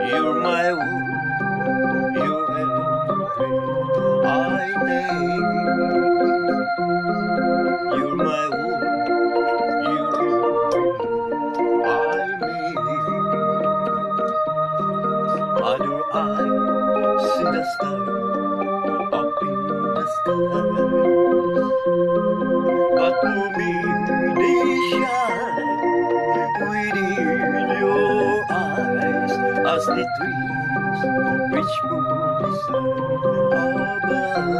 You're my world, you're everything I need. You're my world, you're everything I need. Other eyes see the star up in the sky, but for me they shine within your eyes as the trees which moves above.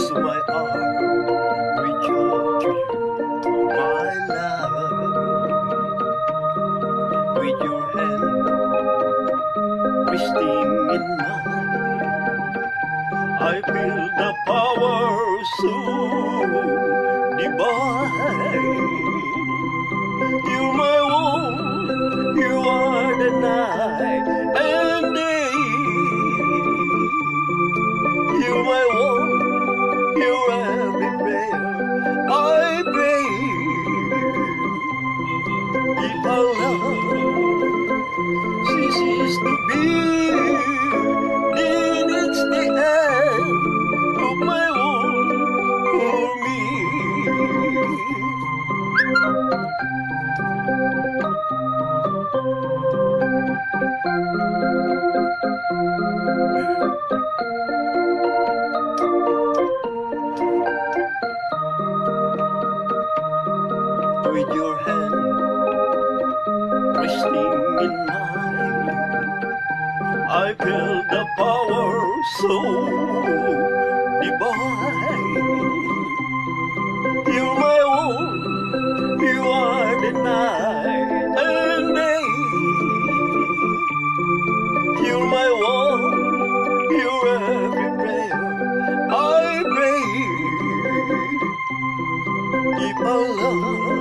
So my arm reach out to you, my love, with your hand resting in mine. I feel the power so divine. You're my world, you are the night and day. You're my world, you're every prayer I pray. If our love ceases to be, then it's the end of my world for me. With your hand resting in mine, I feel the power so divine. You're my world, you are the night and day. You're my world, you're every prayer I pray. If our love